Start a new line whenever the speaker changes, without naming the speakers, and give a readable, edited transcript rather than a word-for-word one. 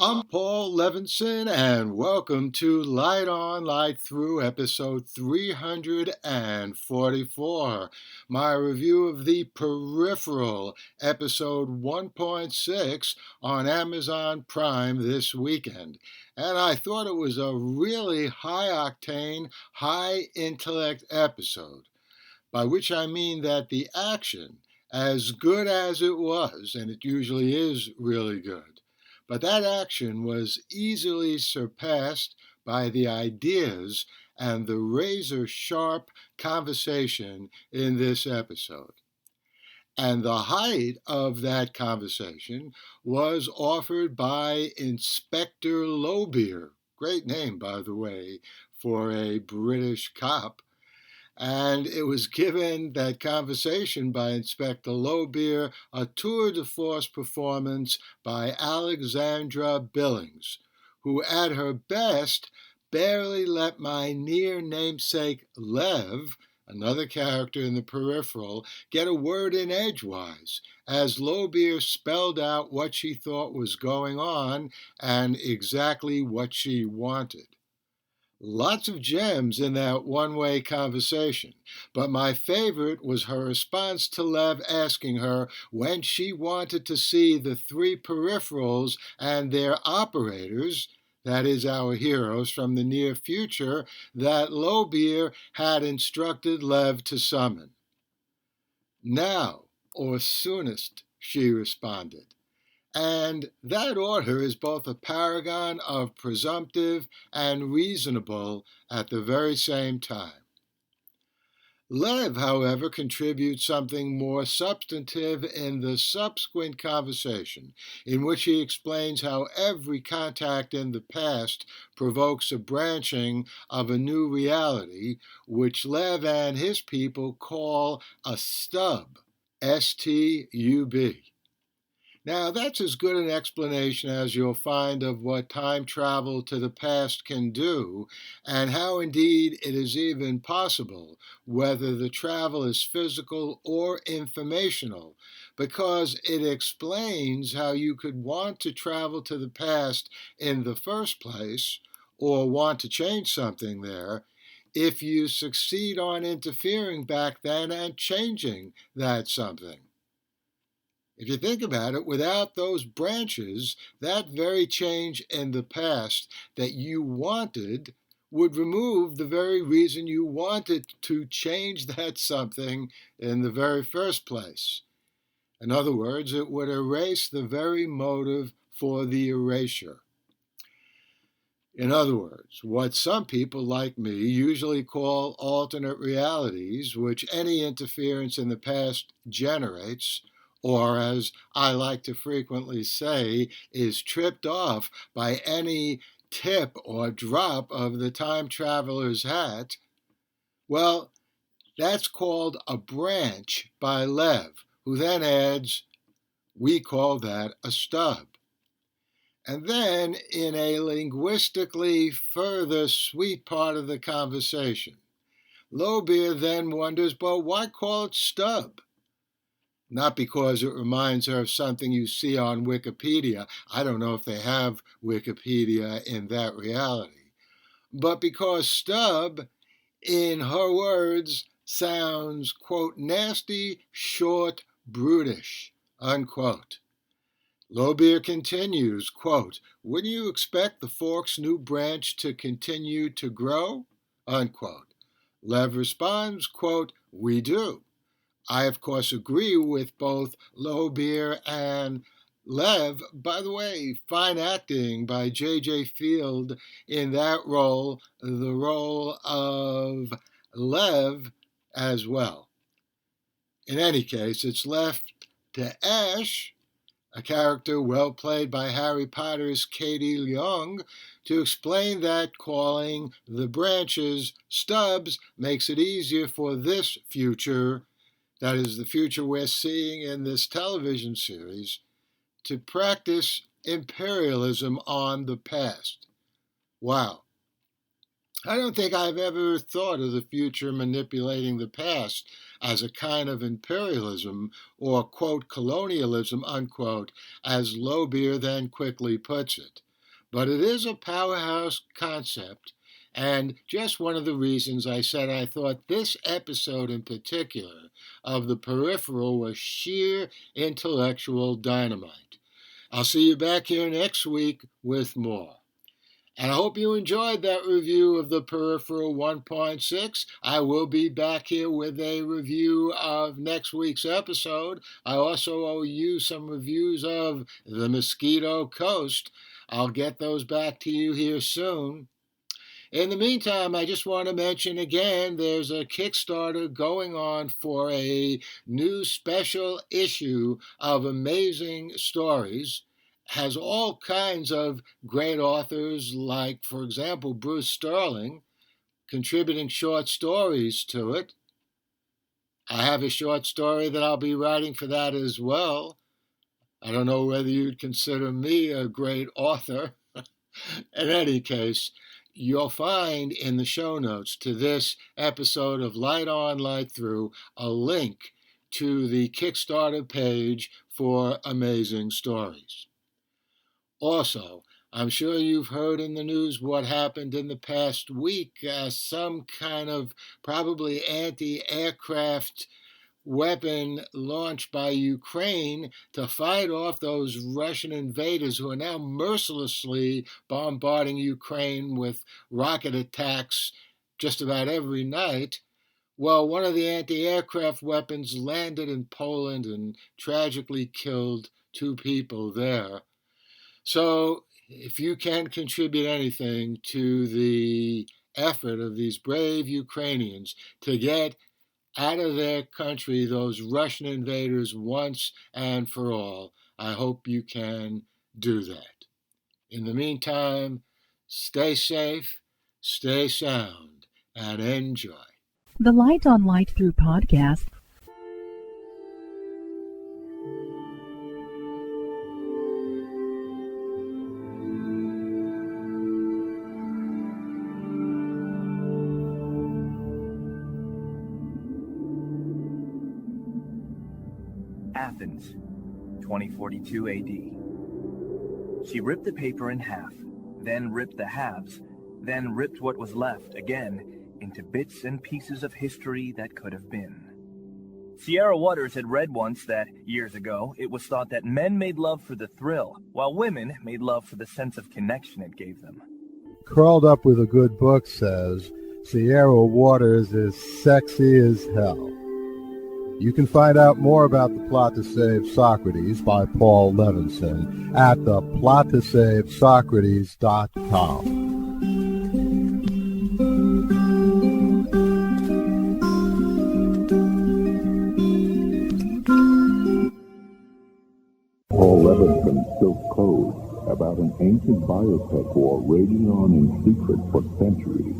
I'm Paul Levinson, and welcome to Light On, Light Through, episode 344, my review of The Peripheral, episode 1.6 on Amazon Prime this weekend. And I thought it was a really high-octane, high-intellect episode, by which I mean that the action, as good as it was, and it usually is really good, but that action was easily surpassed by the ideas and the razor-sharp conversation in this episode. And the height of that conversation was offered by Inspector Lowbeer. Great name, by the way, for a British cop. And it was given, that conversation, by Inspector Lowbeer, a tour de force performance by Alexandra Billings, who at her best barely let my near namesake Lev, another character in The Peripheral, get a word in edgewise, as Lowbeer spelled out what she thought was going on and exactly what she wanted. Lots of gems in that one-way conversation, but my favorite was her response to Lev asking her when she wanted to see the three peripherals and their operators, that is, our heroes from the near future, that Lowbeer had instructed Lev to summon. Now, or soonest, she responded. And that order is both a paragon of presumptive and reasonable at the very same time. Lev, however, contributes something more substantive in the subsequent conversation, in which he explains how every contact in the past provokes a branching of a new reality, which Lev and his people call a stub, S-T-U-B. Now, that's as good an explanation as you'll find of what time travel to the past can do, and how indeed it is even possible, whether the travel is physical or informational, because it explains how you could want to travel to the past in the first place, or want to change something there, if you succeed on interfering back then and changing that something. If you think about it, without those branches, that very change in the past that you wanted would remove the very reason you wanted to change that something in the very first place. In other words, it would erase the very motive for the erasure. In other words, what some people like me usually call alternate realities, which any interference in the past generates, or as I like to frequently say, is tripped off by any tip or drop of the time traveler's hat, well, that's called a branch by Lev, who then adds, we call that a stub. And then, in a linguistically further sweet part of the conversation, Lowbeer then wonders, but why call it stub? Not because it reminds her of something you see on Wikipedia. I don't know if they have Wikipedia in that reality. But because stub, in her words, sounds, quote, nasty, short, brutish, unquote. Lowbeer continues, quote, wouldn't you expect the fork's new branch to continue to grow? Unquote. Lev responds, quote, we do. I, of course, agree with both Lowbeer and Lev. By the way, fine acting by J.J. Field in that role, the role of Lev as well. In any case, it's left to Ash, a character well played by Harry Potter's Katie Leung, to explain that calling the branches stubs makes it easier for this future, that is the future we're seeing in this television series, to practice imperialism on the past. Wow. I don't think I've ever thought of the future manipulating the past as a kind of imperialism or, quote, colonialism, unquote, as Lowbeer then quickly puts it. but it is a powerhouse concept, and just one of the reasons I said I thought this episode in particular of The Peripheral was sheer intellectual dynamite. I'll see you back here next week with more. And I hope you enjoyed that review of The Peripheral 1.6. I will be back here with a review of next week's episode. I also owe you some reviews of The Mosquito Coast. I'll get those back to you here soon. In the meantime, I just want to mention again, there's a Kickstarter going on for a new special issue of Amazing Stories. Has all kinds of great authors, like, for example, Bruce Sterling, contributing short stories to it. I have a short story that I'll be writing for that as well. I don't know whether you'd consider me a great author. In any case, you'll find in the show notes to this episode of Light On, Light Through a link to the Kickstarter page for Amazing Stories. Also, I'm sure you've heard in the news what happened in the past week. Some kind of probably anti-aircraft weapon launched by Ukraine to fight off those Russian invaders who are now mercilessly bombarding Ukraine with rocket attacks just about every night. Well, one of the anti-aircraft weapons landed in Poland and tragically killed 2 people there. So if you can contribute anything to the effort of these brave Ukrainians to get out of their country those Russian invaders once and for all, I hope you can do that. In the meantime, stay safe, stay sound, and enjoy.
The Light on Light Through podcast.
Athens, 2042 AD. She ripped the paper in half, then ripped the halves, then ripped what was left again into bits and pieces of history that could have been. Sierra Waters had read once that, years ago, it was thought that men made love for the thrill, while women made love for the sense of connection it gave them.
Curled Up with a Good Book says, Sierra Waters is sexy as hell. You can find out more about The Plot to Save Socrates by Paul Levinson at theplottosavesocrates.com.
Paul Levinson spilt code about an ancient biotech war raging on in secret for centuries.